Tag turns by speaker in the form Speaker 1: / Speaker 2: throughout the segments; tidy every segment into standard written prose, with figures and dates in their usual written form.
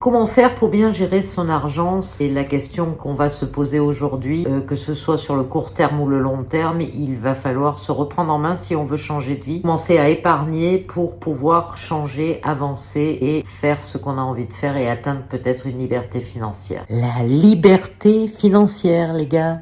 Speaker 1: Comment faire pour bien gérer son argent? C'est la question qu'on va se poser aujourd'hui. Que ce soit sur le court terme ou le long terme, il va falloir se reprendre en main si on veut changer de vie. Commencer à épargner pour pouvoir changer, avancer et faire ce qu'on a envie de faire et atteindre peut-être une liberté financière. La liberté financière, les gars.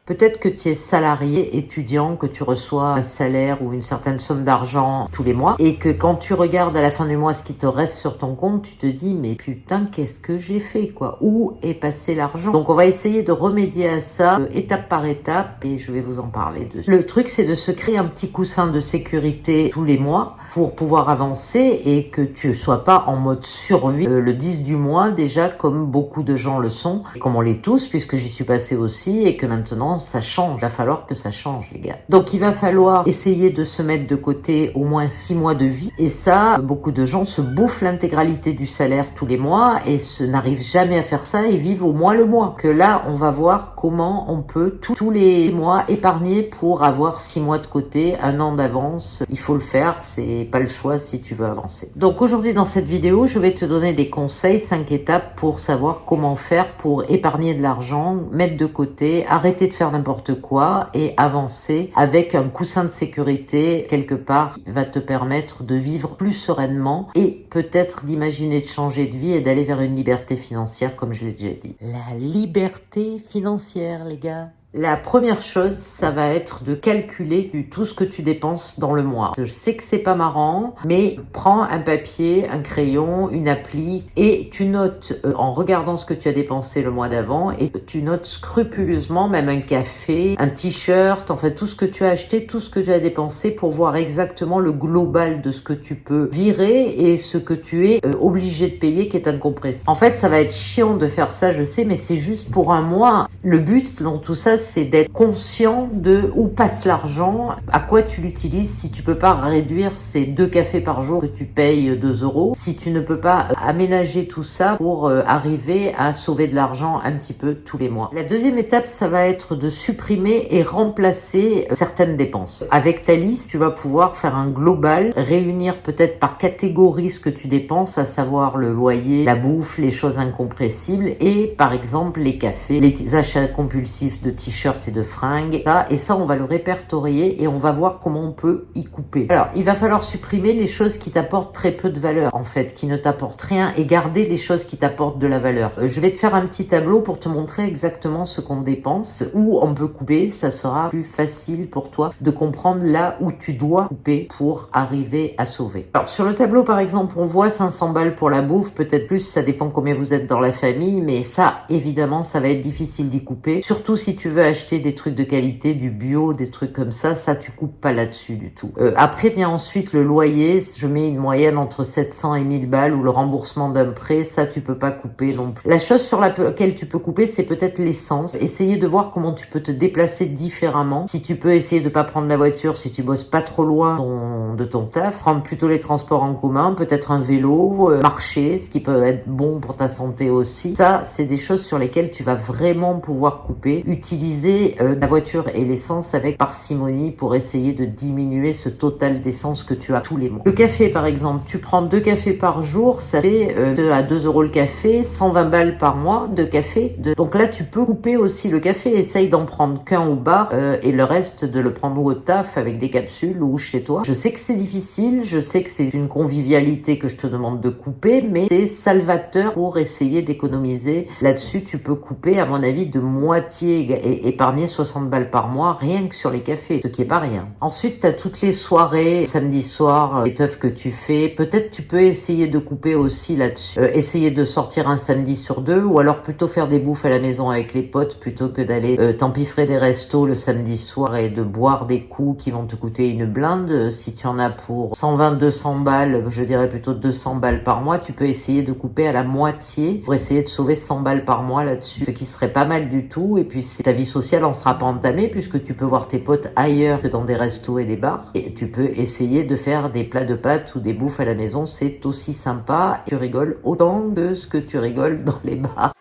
Speaker 1: Peut-être que tu es salarié, étudiant, que tu reçois un salaire ou une certaine somme d'argent tous les mois et que quand tu regardes à la fin du mois ce qui te reste sur ton compte, tu te dis mais putain qu'est-ce que j'ai fait quoi? Où est passé l'argent? Donc on va essayer de remédier à ça étape par étape et je vais vous en parler dessus. Le truc c'est de se créer un petit coussin de sécurité tous les mois pour pouvoir avancer et que tu sois pas en mode survie le 10 du mois déjà comme beaucoup de gens le sont, comme on l'est tous puisque j'y suis passé aussi et que maintenant ça change, il va falloir que ça change les gars. Donc il va falloir essayer de se mettre de côté au moins 6 mois de vie et ça, beaucoup de gens se bouffent l'intégralité du salaire tous les mois et n'arrivent jamais à faire ça et vivent au moins le mois. Que là, on va voir comment on peut tous les mois épargner pour avoir 6 mois de côté, 1 an d'avance. Il faut le faire, c'est pas le choix si tu veux avancer. Donc aujourd'hui dans cette vidéo, je vais te donner des conseils, 5 étapes pour savoir comment faire pour épargner de l'argent, mettre de côté, arrêter de faire n'importe quoi et avancer avec un coussin de sécurité quelque part qui va te permettre de vivre plus sereinement et peut-être d'imaginer de changer de vie et d'aller vers une liberté financière comme je l'ai déjà dit. La liberté financière les gars. La première chose, ça va être de calculer tout ce que tu dépenses dans le mois. Je sais que c'est pas marrant, mais prends un papier, un crayon, une appli et tu notes en regardant ce que tu as dépensé le mois d'avant et tu notes scrupuleusement même un café, un t-shirt, enfin tout ce que tu as acheté, tout ce que tu as dépensé pour voir exactement le global de ce que tu peux virer et ce que tu es obligé de payer qui est incompressible. En fait, ça va être chiant de faire ça, je sais, mais c'est juste pour un mois. Le but dans tout ça, c'est d'être conscient de où passe l'argent, à quoi tu l'utilises. Si tu peux pas réduire ces 2 cafés par jour que tu payes 2 €, si tu ne peux pas aménager tout ça pour arriver à sauver de l'argent un petit peu tous les mois. La deuxième étape, ça va être de supprimer et remplacer certaines dépenses. Avec ta liste, tu vas pouvoir faire un global, réunir peut-être par catégorie ce que tu dépenses, à savoir le loyer, la bouffe, les choses incompressibles et par exemple les cafés, les achats compulsifs de t-shirts et de fringues, et ça on va le répertorier et on va voir comment on peut y couper. Alors il va falloir supprimer les choses qui t'apportent très peu de valeur en fait, qui ne t'apportent rien et garder les choses qui t'apportent de la valeur. Je vais te faire un petit tableau pour te montrer exactement ce qu'on dépense, où on peut couper, ça sera plus facile pour toi de comprendre là où tu dois couper pour arriver à sauver. Alors sur le tableau par exemple on voit 500 balles pour la bouffe, peut-être plus, ça dépend combien vous êtes dans la famille, mais ça évidemment ça va être difficile d'y couper, surtout si tu veux acheter des trucs de qualité, du bio, des trucs comme ça tu coupes pas là-dessus du tout. Après vient ensuite le loyer, je mets une moyenne entre 700 et 1000 balles, ou le remboursement d'un prêt, ça tu peux pas couper non plus. La chose sur laquelle tu peux couper, c'est peut-être l'essence. Essayer de voir comment tu peux te déplacer différemment. Si tu peux essayer de pas prendre la voiture, si tu bosses pas trop loin de ton taf, prendre plutôt les transports en commun, peut-être un vélo, marcher, ce qui peut être bon pour ta santé aussi. Ça, c'est des choses sur lesquelles tu vas vraiment pouvoir couper. Utiliser la voiture et l'essence avec parcimonie pour essayer de diminuer ce total d'essence que tu as tous les mois. Le café par exemple, tu prends 2 cafés par jour, ça fait à 2 € le café, 120 balles par mois de café. Donc là tu peux couper aussi le café, essaye d'en prendre qu'un au bar et le reste de le prendre au taf avec des capsules ou chez toi. Je sais que c'est difficile, je sais que c'est une convivialité que je te demande de couper, mais c'est salvateur pour essayer d'économiser. Là-dessus tu peux couper à mon avis de moitié et épargner 60 balles par mois rien que sur les cafés, ce qui est pas rien. Ensuite, tu as toutes les soirées, samedi soir, les teufs que tu fais. Peut-être tu peux essayer de couper aussi là-dessus. Essayer de sortir un samedi sur 2 ou alors plutôt faire des bouffes à la maison avec les potes plutôt que d'aller t'empiffrer des restos le samedi soir et de boire des coups qui vont te coûter une blinde. Si tu en as pour 120-200 balles, je dirais plutôt 200 balles par mois, tu peux essayer de couper à la moitié pour essayer de sauver 100 balles par mois là-dessus, ce qui serait pas mal du tout. Et puis ta vie sociale en sera pas entamée puisque tu peux voir tes potes ailleurs que dans des restos et des bars et tu peux essayer de faire des plats de pâtes ou des bouffes à la maison, c'est aussi sympa. Tu rigoles autant que ce que tu rigoles dans les bars.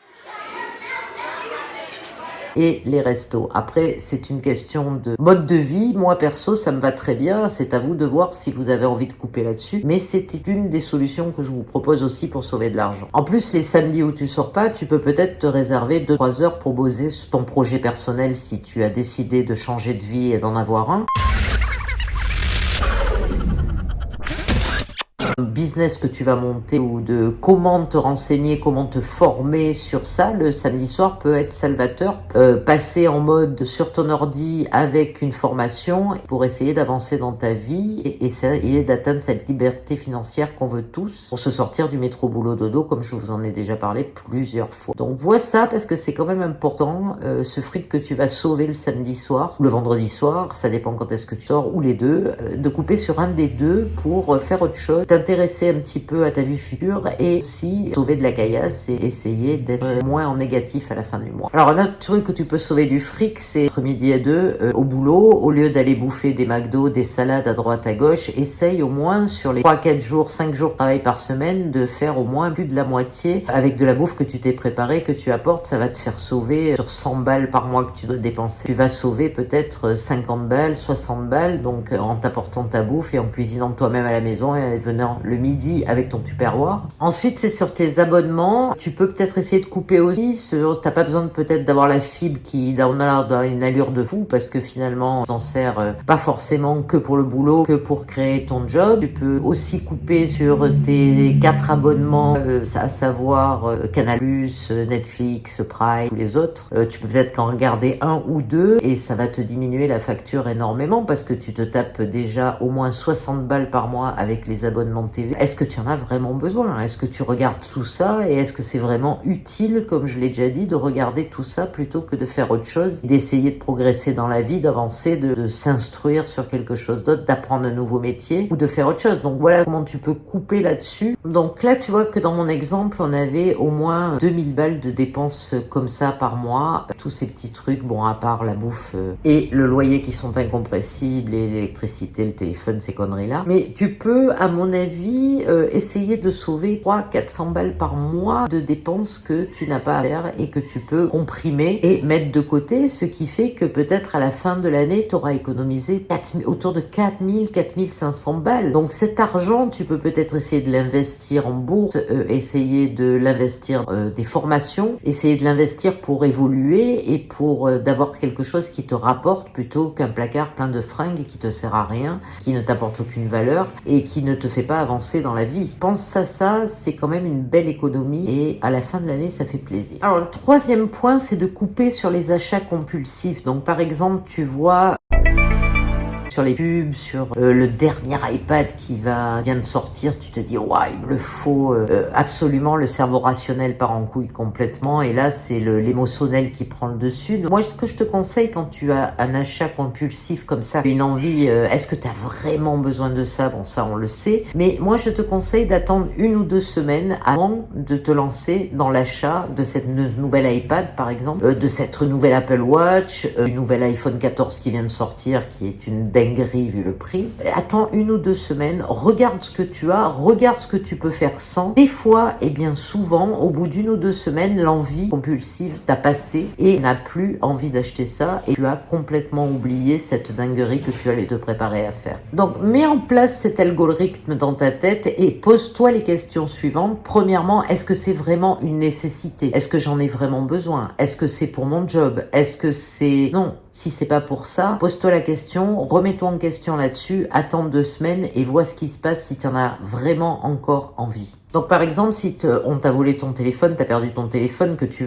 Speaker 1: et les restos. Après, c'est une question de mode de vie. Moi, perso, ça me va très bien. C'est à vous de voir si vous avez envie de couper là-dessus. Mais c'est une des solutions que je vous propose aussi pour sauver de l'argent. En plus, les samedis où tu sors pas, tu peux peut-être te réserver 2-3 heures pour bosser sur ton projet personnel si tu as décidé de changer de vie et d'en avoir un. Business que tu vas monter ou de comment te renseigner, comment te former sur ça, le samedi soir peut être salvateur. Passer en mode sur ton ordi avec une formation pour essayer d'avancer dans ta vie et essayer d'atteindre cette liberté financière qu'on veut tous pour se sortir du métro boulot dodo comme je vous en ai déjà parlé plusieurs fois. Donc vois ça parce que c'est quand même important, ce fric que tu vas sauver le samedi soir ou le vendredi soir, ça dépend quand est-ce que tu sors ou les deux, de couper sur un des deux pour faire autre chose, t'intéresser un petit peu à ta vie future et aussi sauver de la caillasse et essayer d'être moins en négatif à la fin du mois. Alors un autre truc où tu peux sauver du fric, c'est entre midi et 2 au boulot, au lieu d'aller bouffer des McDo, des salades à droite à gauche, essaye au moins sur les 3-4 jours, 5 jours de travail par semaine de faire au moins plus de la moitié avec de la bouffe que tu t'es préparée, que tu apportes. Ça va te faire sauver sur 100 balles par mois que tu dois dépenser. Tu vas sauver peut-être 50 balles, 60 balles, donc en t'apportant ta bouffe et en cuisinant toi-même à la maison et venant le midi avec ton tupperware. Ensuite, c'est sur tes abonnements. Tu peux peut-être essayer de couper aussi. T'as pas besoin peut-être d'avoir la fibre qui dans une allure de fou parce que finalement, t'en sers pas forcément que pour le boulot, que pour créer ton job. Tu peux aussi couper sur tes 4 abonnements, à savoir Canal+, Netflix, Prime, ou les autres. Tu peux peut-être qu'en regarder un ou deux et ça va te diminuer la facture énormément parce que tu te tapes déjà au moins 60 balles par mois avec les abonnements de TV. Est-ce que tu en as vraiment besoin? Est-ce que tu regardes tout ça et est-ce que c'est vraiment utile, comme je l'ai déjà dit, de regarder tout ça plutôt que de faire autre chose, d'essayer de progresser dans la vie, d'avancer, de s'instruire sur quelque chose d'autre, d'apprendre un nouveau métier ou de faire autre chose. Donc voilà comment tu peux couper là-dessus. Donc là, tu vois que dans mon exemple, on avait au moins 2000 balles de dépenses comme ça par mois. Tous ces petits trucs, bon, à part la bouffe et le loyer qui sont incompressibles et l'électricité, le téléphone, ces conneries-là. Mais tu peux, à mon avis, essayer de sauver 300-400 balles par mois de dépenses que tu n'as pas à faire et que tu peux comprimer et mettre de côté, ce qui fait que peut-être à la fin de l'année, tu auras économisé autour de 4000-4500 balles. Donc cet argent, tu peux peut-être essayer de l'investir en bourse, essayer de l'investir des formations, essayer de l'investir pour évoluer et pour d'avoir quelque chose qui te rapporte plutôt qu'un placard plein de fringues qui te sert à rien, qui ne t'apporte aucune valeur et qui ne te fait pas avancer dans la vie. Pense à ça, c'est quand même une belle économie et à la fin de l'année, ça fait plaisir. Alors le troisième point, c'est de couper sur les achats compulsifs. Donc par exemple, tu vois sur les pubs, sur le dernier iPad qui vient de sortir, tu te dis ouais, il me le faut absolument, le cerveau rationnel part en couille complètement et là c'est l'émotionnel qui prend le dessus. Donc, moi ce que je te conseille quand tu as un achat compulsif comme ça, une envie, est-ce que tu as vraiment besoin de ça? Bon ça on le sait, mais moi je te conseille d'attendre 1 ou 2 semaines avant de te lancer dans l'achat de cette nouvelle iPad par exemple, de cette nouvelle Apple Watch, du nouvel iPhone 14 qui vient de sortir qui est une dinguerie vu le prix. Attends 1 ou 2 semaines, regarde ce que tu as, regarde ce que tu peux faire sans. Des fois, et bien souvent, au bout d'1 ou 2 semaines, l'envie compulsive t'a passé et n'a plus envie d'acheter ça et tu as complètement oublié cette dinguerie que tu allais te préparer à faire. Donc, mets en place cet algorithme dans ta tête et pose-toi les questions suivantes. Premièrement, est-ce que c'est vraiment une nécessité? Est-ce que j'en ai vraiment besoin? Est-ce que c'est pour mon job? Est-ce que c'est... Non. Si c'est pas pour ça, pose-toi la question, remets-toi en question là-dessus, attends 2 semaines et vois ce qui se passe si tu en as vraiment encore envie. Donc par exemple, si on t'a volé ton téléphone, t'as perdu ton téléphone, que tu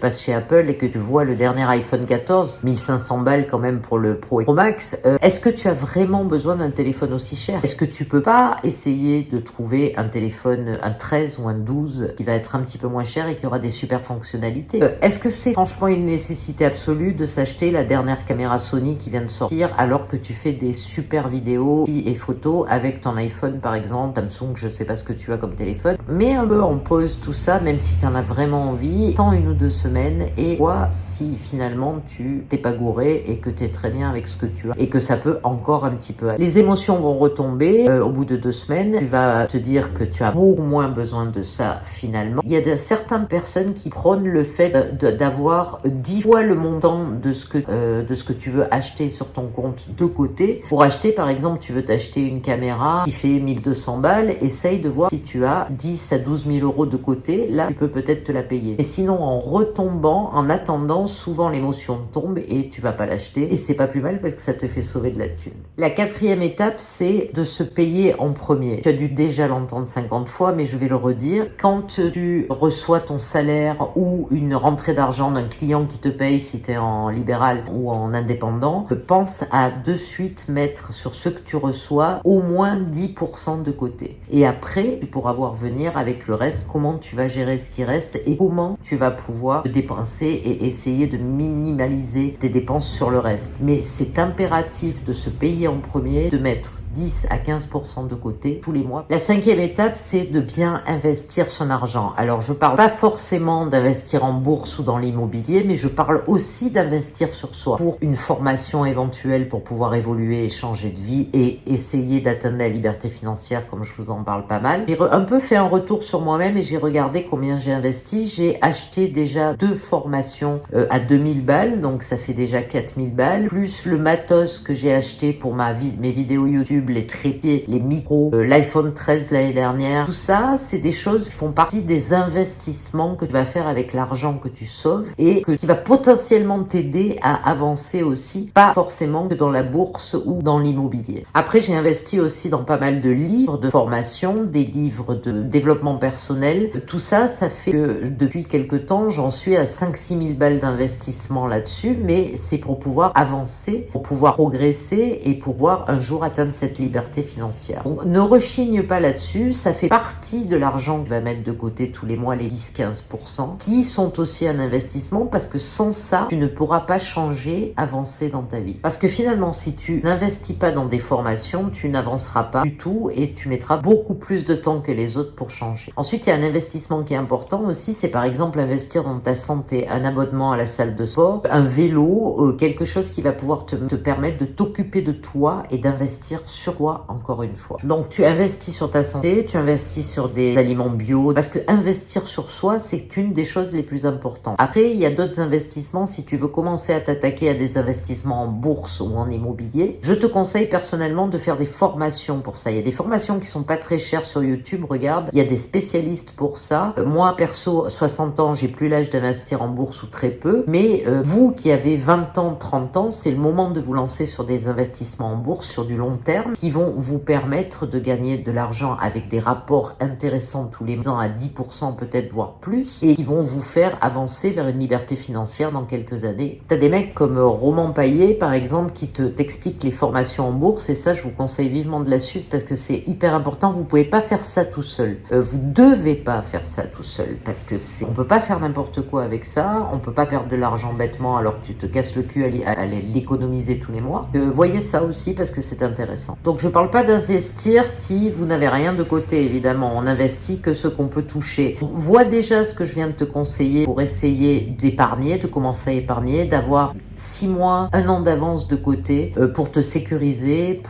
Speaker 1: passes chez Apple et que tu vois le dernier iPhone 14, 1500 balles quand même pour le Pro et Pro Max, est-ce que tu as vraiment besoin d'un téléphone aussi cher? Est-ce que tu peux pas essayer de trouver un téléphone, un 13 ou un 12 qui va être un petit peu moins cher et qui aura des super fonctionnalités? Est-ce que c'est franchement une nécessité absolue de s'acheter la dernière caméra Sony qui vient de sortir alors que tu fais des super vidéos et photos avec ton iPhone par exemple, Samsung, je sais pas ce que tu as comme téléphone. Mets un peu en pause tout ça, même si tu en as vraiment envie. Attends 1 ou 2 semaines et vois si finalement tu t'es pas gouré et que tu es très bien avec ce que tu as et que ça peut encore un petit peu aller. Les émotions vont retomber au bout de 2 semaines. Tu vas te dire que tu as beaucoup moins besoin de ça finalement. Il y a certaines personnes qui prônent le fait d'avoir 10 fois le montant de ce que tu veux acheter sur ton compte de côté. Pour acheter, par exemple, tu veux t'acheter une caméra qui fait 1200 balles, essaye de voir si tu as 10 à 12 000 euros de côté, là tu peux peut-être te la payer. Et sinon, en retombant, en attendant, souvent l'émotion tombe et tu vas pas l'acheter. Et c'est pas plus mal parce que ça te fait sauver de la thune. La 4e étape, c'est de se payer en premier. Tu as dû déjà l'entendre 50 fois, mais je vais le redire. Quand tu reçois ton salaire ou une rentrée d'argent d'un client qui te paye si tu es en libéral ou en indépendant, pense à de suite mettre sur ce que tu reçois au moins 10% de côté. Et après, tu pourras voir venir avec le reste comment tu vas gérer ce qui reste et comment tu vas pouvoir dépenser et essayer de minimaliser tes dépenses sur le reste. Mais c'est impératif de se payer en premier, de mettre 10 à 15% de côté tous les mois. La 5e étape, c'est de bien investir son argent. Alors, je parle pas forcément d'investir en bourse ou dans l'immobilier, mais je parle aussi d'investir sur soi pour une formation éventuelle pour pouvoir évoluer et changer de vie et essayer d'atteindre la liberté financière comme je vous en parle pas mal. J'ai un peu fait un retour sur moi-même et j'ai regardé combien j'ai investi. J'ai acheté déjà 2 formations à 2000 balles, donc ça fait déjà 4000 balles, plus le matos que j'ai acheté pour mes vidéos YouTube, les trépieds, les micros, l'iPhone 13 l'année dernière. Tout ça, c'est des choses qui font partie des investissements que tu vas faire avec l'argent que tu sauves et qui va potentiellement t'aider à avancer aussi, pas forcément que dans la bourse ou dans l'immobilier. Après, j'ai investi aussi dans pas mal de livres de formation, des livres de développement personnel. Tout ça, ça fait que depuis quelques temps, j'en suis à 5-6 000 balles d'investissement là-dessus, mais c'est pour pouvoir avancer, pour pouvoir progresser et pouvoir un jour atteindre cette liberté financière. Donc, ne rechigne pas là-dessus, ça fait partie de l'argent que tu vas mettre de côté tous les mois, les 10-15%, qui sont aussi un investissement parce que sans ça, tu ne pourras pas changer, avancer dans ta vie. Parce que finalement, si tu n'investis pas dans des formations, tu n'avanceras pas du tout et tu mettras beaucoup plus de temps que les autres pour changer. Ensuite, il y a un investissement qui est important aussi, c'est par exemple investir dans ta santé, un abonnement à la salle de sport, un vélo, quelque chose qui va pouvoir te permettre de t'occuper de toi et d'investir sur toi encore une fois. Donc tu investis sur ta santé, tu investis sur des aliments bio, parce que investir sur soi, c'est une des choses les plus importantes. Après, il y a d'autres investissements. Si tu veux commencer à t'attaquer à des investissements en bourse ou en immobilier, je te conseille personnellement de faire des formations pour ça. Il y a des formations qui sont pas très chères sur YouTube, regarde, il y a des spécialistes pour ça. Moi, perso, 60 ans, j'ai plus l'âge d'investir en bourse ou très peu, mais vous qui avez 20 ans, 30 ans, c'est le moment de vous lancer sur des investissements en bourse sur du long terme qui vont vous permettre de gagner de l'argent avec des rapports intéressants tous les ans à 10% peut-être voire plus et qui vont vous faire avancer vers une liberté financière dans quelques années. T'as des mecs comme Roman Payet par exemple qui t'expliquent les formations en bourse et ça je vous conseille vivement de la suivre parce que c'est hyper important. Vous pouvez pas faire ça tout seul. Vous devez pas faire ça tout seul parce que on peut pas faire n'importe quoi avec ça. On peut pas perdre de l'argent bêtement alors que tu te casses le cul à l'économiser tous les mois. Voyez ça aussi parce que c'est intéressant. Donc je parle pas d'investir si vous n'avez rien de côté évidemment. On investit que ce qu'on peut toucher. Vois déjà ce que je viens de te conseiller pour essayer d'épargner, de commencer à épargner, d'avoir 6 mois, 1 an d'avance de côté pour te sécuriser,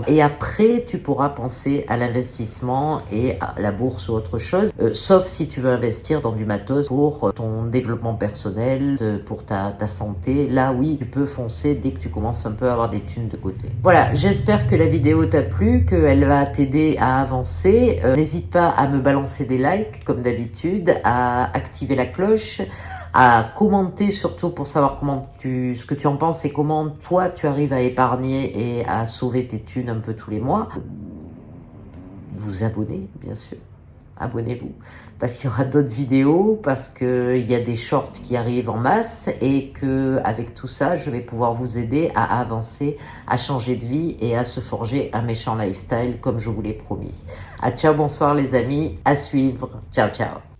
Speaker 1: et après tu pourras penser à l'investissement et à la bourse ou autre chose, sauf si tu veux investir dans du matos pour ton développement personnel, pour ta santé. Là oui, tu peux foncer dès que tu commences un peu à avoir des thunes de côté. Voilà, j'espère que la vidéo t'a plu, qu'elle va t'aider à avancer. N'hésite pas à me balancer des likes comme d'habitude, à activer la cloche, à commenter surtout pour savoir ce que tu en penses et comment toi tu arrives à épargner et à sauver tes thunes un peu tous les mois. Vous abonner bien sûr. Abonnez-vous parce qu'il y aura d'autres vidéos, parce qu'il y a des shorts qui arrivent en masse et que avec tout ça, je vais pouvoir vous aider à avancer, à changer de vie et à se forger un méchant lifestyle comme je vous l'ai promis. À ciao, bonsoir les amis, à suivre. Ciao, ciao.